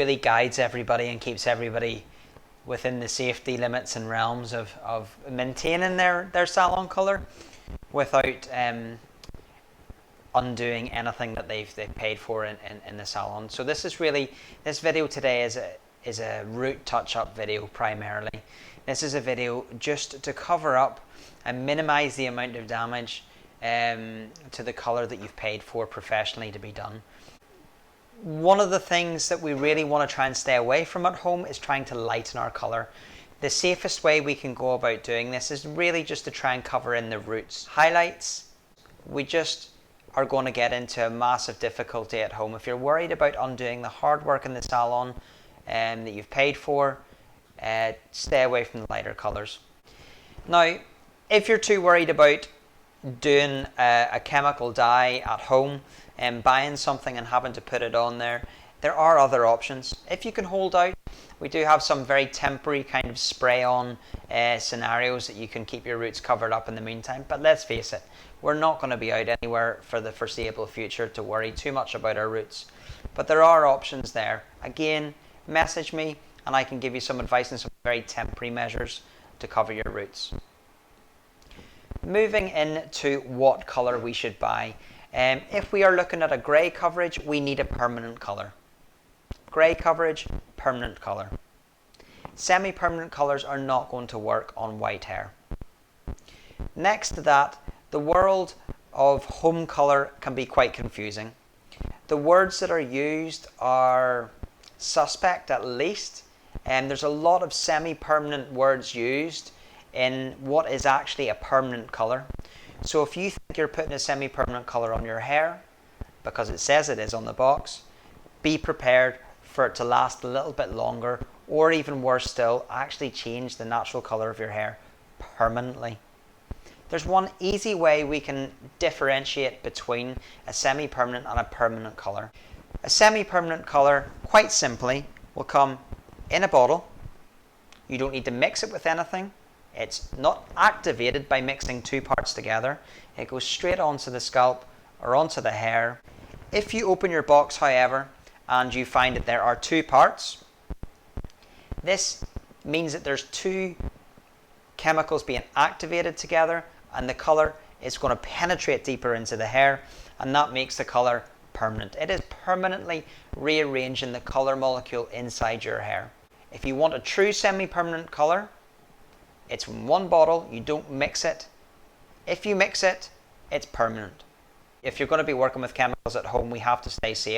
really guides everybody and keeps everybody within the safety limits and realms of maintaining their salon colour without undoing anything that they've paid for in the salon. So this video today is a root touch-up video primarily. This is a video just to cover up and minimise the amount of damage to the colour that you've paid for professionally to be done. One of the things that we really want to try and stay away from at home is trying to lighten our colour. The safest way we can go about doing this is really just to try and cover in the roots. Highlights, we just are going to get into a massive difficulty at home. If you're worried about undoing the hard work in the salon that you've paid for, stay away from the lighter colours. Now, if you're too worried about doing a chemical dye at home and buying something and having to put it on there are other options. If you can hold out, we do have some very temporary kind of spray on scenarios that you can keep your roots covered up in the meantime. But let's face it, we're not going to be out anywhere for the foreseeable future to worry too much about our roots. But there are options there. Again, message me and I can give you some advice on some very temporary measures to cover your roots. Moving into what colour we should buy. If we are looking at a grey coverage, we need a permanent colour. Grey coverage, permanent colour. Semi-permanent colours are not going to work on white hair. Next to that, the world of home colour can be quite confusing. The words that are used are suspect at least, and there's a lot of semi-permanent words used in what is actually a permanent colour. So if you think you're putting a semi-permanent colour on your hair, because it says it is on the box, be prepared for it to last a little bit longer, or even worse still, actually change the natural colour of your hair permanently. There's one easy way we can differentiate between a semi-permanent and a permanent colour. A semi-permanent colour, quite simply, will come in a bottle. You don't need to mix it with anything. It's not activated by mixing two parts together. It goes straight onto the scalp or onto the hair. If you open your box, however, and you find that there are two parts, this means that there's two chemicals being activated together and the colour is going to penetrate deeper into the hair, and that makes the colour permanent. It is permanently rearranging the colour molecule inside your hair. If you want a true semi-permanent colour, it's in one bottle, you don't mix it. If you mix it, it's permanent. If you're going to be working with chemicals at home, we have to stay safe.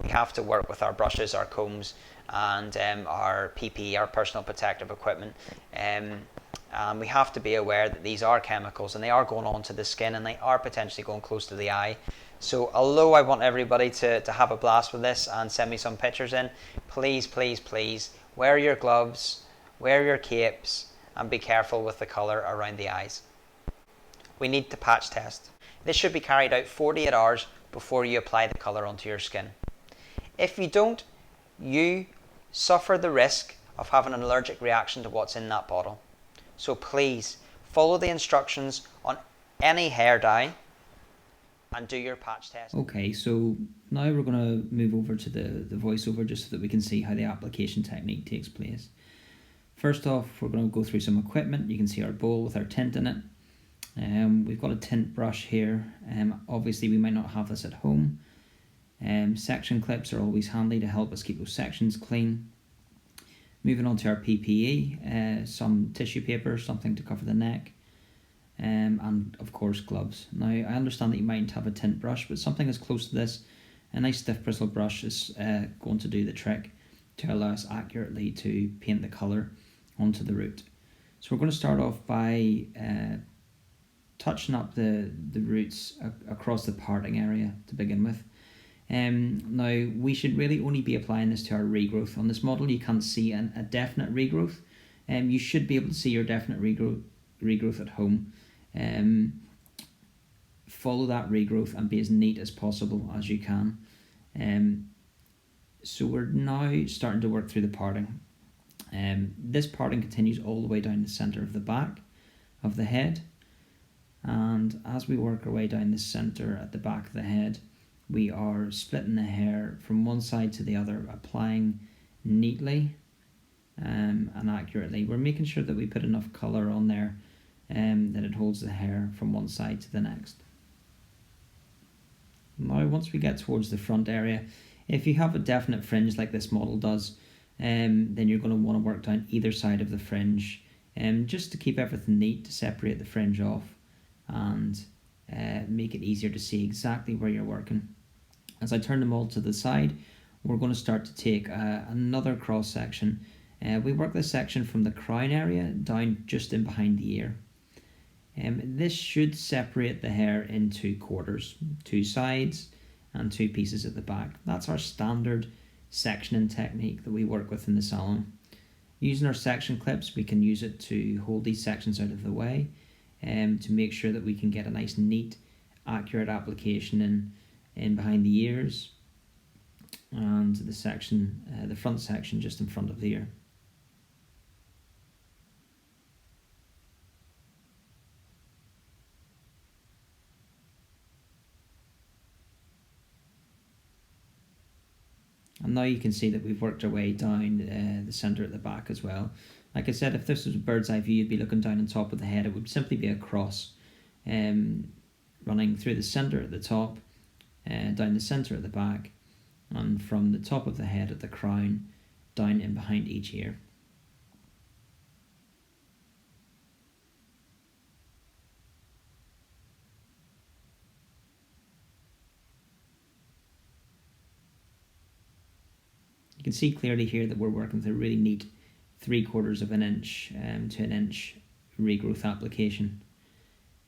We have to work with our brushes, our combs, and our PPE, our personal protective equipment. We have to be aware that these are chemicals and they are going onto the skin and they are potentially going close to the eye. So although I want everybody to have a blast with this and send me some pictures in, please, please, please wear your gloves, wear your capes, and be careful with the colour around the eyes. We need the patch test. This should be carried out 48 hours before you apply the colour onto your skin. If you don't, you suffer the risk of having an allergic reaction to what's in that bottle. So please follow the instructions on any hair dye and do your patch test. Okay, so now we're going to move over to the voiceover just so that we can see how the application technique takes place. First off, we're going to go through some equipment. You can see our bowl with our tint in it. We've got a tint brush here. Obviously we might not have this at home. Section clips are always handy to help us keep those sections clean. Moving on to our PPE, some tissue paper, something to cover the neck, and of course gloves. Now I understand that you mightn't have a tint brush, but something as close to this, a nice stiff bristle brush is going to do the trick to allow us accurately to paint the colour onto the root. So we're going to start off by touching up the roots across the parting area to begin with. Now we should really only be applying this to our regrowth. On this model you can't see a definite regrowth. You should be able to see your definite regrowth at home. Follow that regrowth and be as neat as possible as you can. So we're now starting to work through the parting. This parting continues all the way down the centre of the back of the head, and as we work our way down the centre at the back of the head, we are splitting the hair from one side to the other, applying neatly and accurately. We're making sure that we put enough colour on there that it holds the hair from one side to the next. Now once we get towards the front area, if you have a definite fringe like this model does, then you're going to want to work down either side of the fringe just to keep everything neat, to separate the fringe off and make it easier to see exactly where you're working. As I turn them all to the side, we're going to start to take another cross section. We work this section from the crown area down just in behind the ear. This should separate the hair into quarters, 2 sides and 2 pieces at the back. That's our standard sectioning technique that we work with in the salon. Using our section clips, we can use it to hold these sections out of the way to make sure that we can get a nice, neat, accurate application in behind the ears and the section, the front section just in front of the ear. And now you can see that we've worked our way down the centre at the back as well. Like I said, if this was a bird's eye view, you'd be looking down on top of the head. It would simply be a cross running through the centre at the top, down the centre at the back, and from the top of the head at the crown, down in behind each ear. You can see clearly here that we're working with a really neat 3/4 of an inch to an inch regrowth application.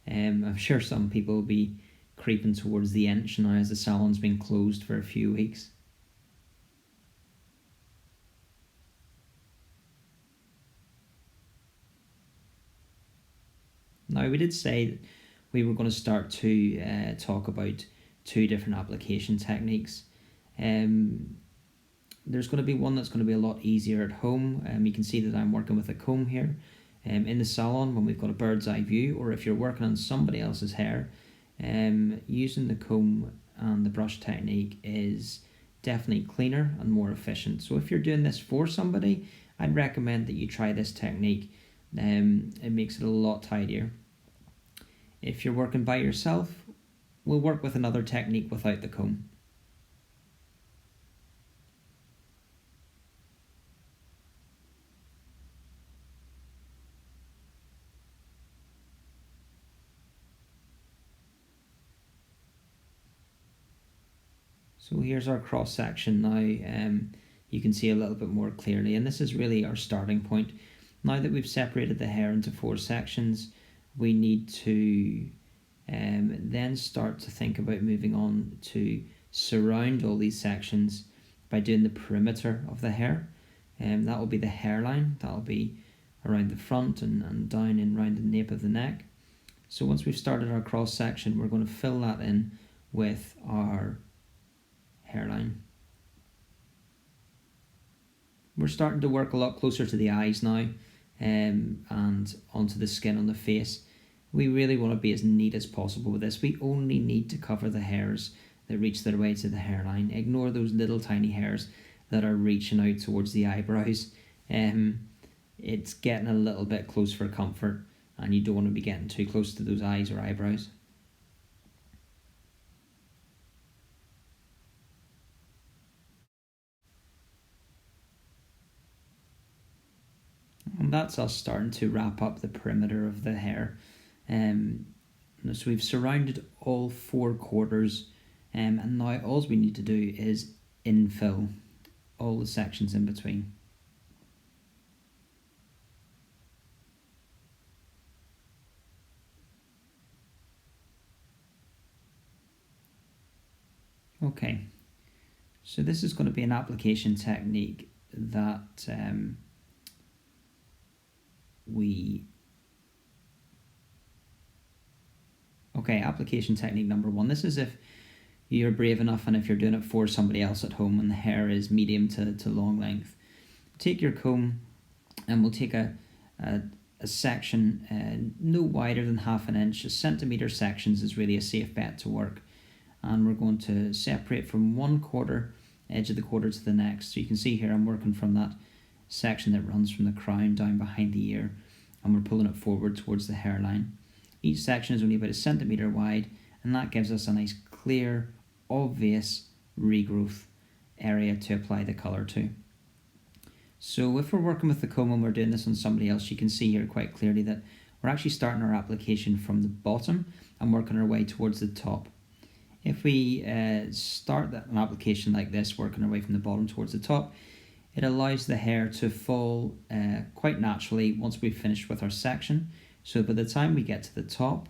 I'm sure some people will be creeping towards the inch now as the salon's been closed for a few weeks. Now we did say that we were going to start to talk about 2 different application techniques. There's going to be one that's going to be a lot easier at home. You can see that I'm working with a comb here. In the salon, when we've got a bird's eye view, or if you're working on somebody else's hair, using the comb and the brush technique is definitely cleaner and more efficient. So if you're doing this for somebody, I'd recommend that you try this technique. It makes it a lot tidier. If you're working by yourself, we'll work with another technique without the comb. So here's our cross section now. You can see a little bit more clearly, and this is really our starting point. Now that we've separated the hair into 4 sections, we need to then start to think about moving on to surround all these sections by doing the perimeter of the hair. That will be the hairline, that will be around the front and down and around the nape of the neck. So once we've started our cross section, we're going to fill that in with our hairline. We're starting to work a lot closer to the eyes now and onto the skin on the face. We really want to be as neat as possible with this. We only need to cover the hairs that reach their way to the hairline. Ignore those little tiny hairs that are reaching out towards the eyebrows. It's getting a little bit close for comfort, and you don't want to be getting too close to those eyes or eyebrows. And that's us starting to wrap up the perimeter of the hair. So we've surrounded all 4 quarters, and now all we need to do is infill all the sections in between. Okay, so this is going to be an application technique that application technique number 1. This is if you're brave enough and if you're doing it for somebody else at home and the hair is medium to long length. Take your comb and we'll take a section no wider than 1/2 inch. A centimetre sections is really a safe bet to work. And we're going to separate from 1/4 edge of the quarter to the next. So you can see here I'm working from that section that runs from the crown down behind the ear, and we're pulling it forward towards the hairline. Each section is only about 1 centimetre wide, and that gives us a nice clear, obvious regrowth area to apply the colour to. So if we're working with the comb and we're doing this on somebody else, you can see here quite clearly that we're actually starting our application from the bottom and working our way towards the top. If we start an application like this, working our way from the bottom towards the top, it allows the hair to fall quite naturally once we've finished with our section. So by the time we get to the top,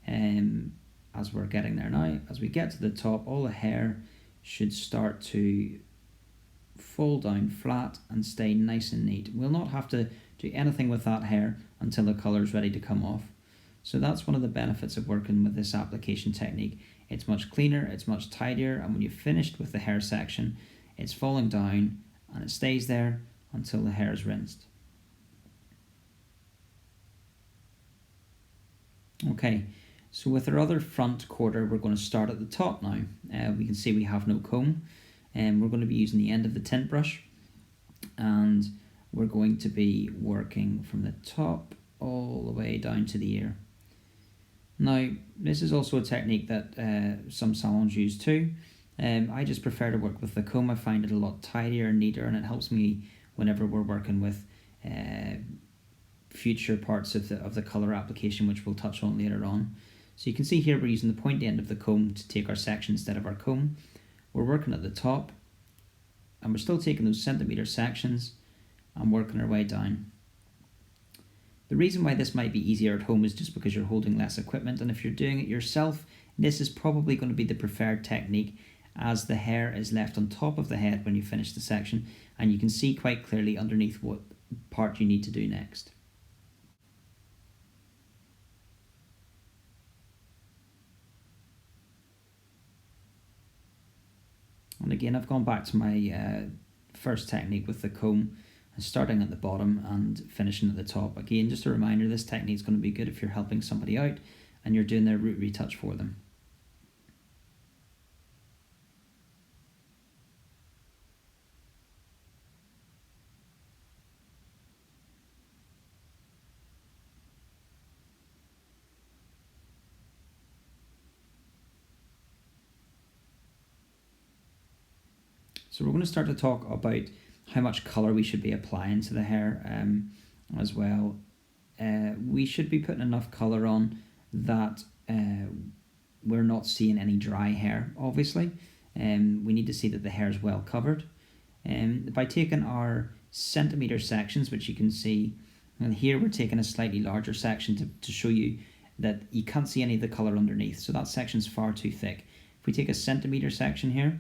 as we're getting there now, as we get to the top, all the hair should start to fall down flat and stay nice and neat. We'll not have to do anything with that hair until the colour is ready to come off. So that's one of the benefits of working with this application technique. It's much cleaner, it's much tidier, and when you've finished with the hair section, it's falling down and it stays there until the hair is rinsed. Okay, so with our other front quarter, we're going to start at the top now. We can see we have no comb, and we're going to be using the end of the tint brush, and we're going to be working from the top all the way down to the ear. Now, this is also a technique that some salons use too. I just prefer to work with the comb. I find it a lot tidier and neater, and it helps me whenever we're working with future parts of the colour application, which we'll touch on later on. So you can see here we're using the point end of the comb to take our section instead of our comb. We're working at the top, and we're still taking those centimetre sections and working our way down. The reason why this might be easier at home is just because you're holding less equipment, and if you're doing it yourself, this is probably going to be the preferred technique, as the hair is left on top of the head when you finish the section, and you can see quite clearly underneath what part you need to do next. And again, I've gone back to my first technique with the comb, and starting at the bottom and finishing at the top. Again, just a reminder, this technique is going to be good if you're helping somebody out and you're doing their root retouch for them. So we're going to start to talk about how much colour we should be applying to the hair as well. We should be putting enough colour on that we're not seeing any dry hair, obviously. We need to see that the hair is well covered. By taking our centimetre sections, which you can see, and here we're taking a slightly larger section to show you that you can't see any of the colour underneath, so that section's far too thick. If we take a centimetre section here,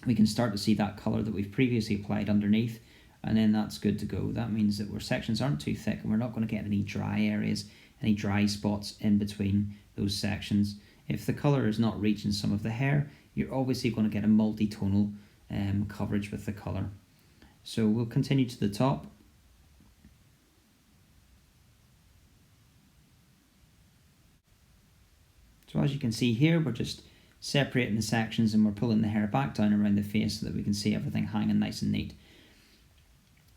we can start to see that colour that we've previously applied underneath, and then that's good to go. That means that our sections aren't too thick and we're not going to get any dry areas, any dry spots in between those sections. If the colour is not reaching some of the hair, you're obviously going to get a multi-tonal coverage with the colour. So we'll continue to the top. So as you can see here, we're just separating the sections and we're pulling the hair back down around the face so that we can see everything hanging nice and neat.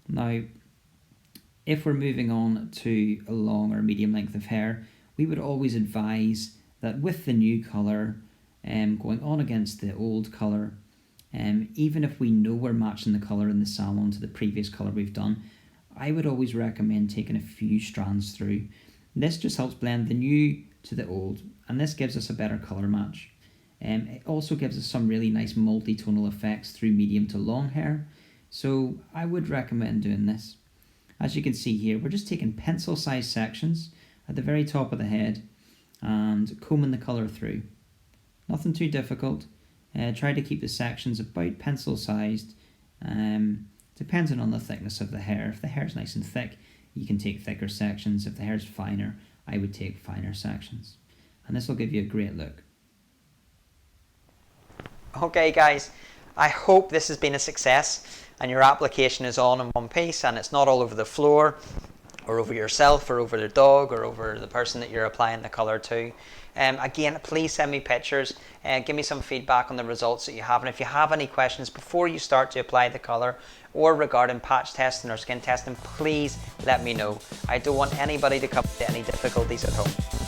Now, if we're moving on to a long or medium length of hair, we would always advise that with the new colour going on against the old colour, even if we know we're matching the colour in the salon to the previous colour we've done, I would always recommend taking a few strands through. This just helps blend the new to the old, and this gives us a better colour match. It also gives us some really nice multi-tonal effects through medium to long hair, so I would recommend doing this. As you can see here, we're just taking pencil-sized sections at the very top of the head and combing the colour through. Nothing too difficult. Try to keep the sections about pencil-sized, depending on the thickness of the hair. If the hair is nice and thick, you can take thicker sections. If the hair is finer, I would take finer sections. And this will give you a great look. Okay guys, I hope this has been a success and your application is on in one piece and it's not all over the floor or over yourself, or over the dog, or over the person that you're applying the colour to. Again, please send me pictures and give me some feedback on the results that you have. And if you have any questions before you start to apply the colour, or regarding patch testing or skin testing, please let me know. I don't want anybody to come to any difficulties at home.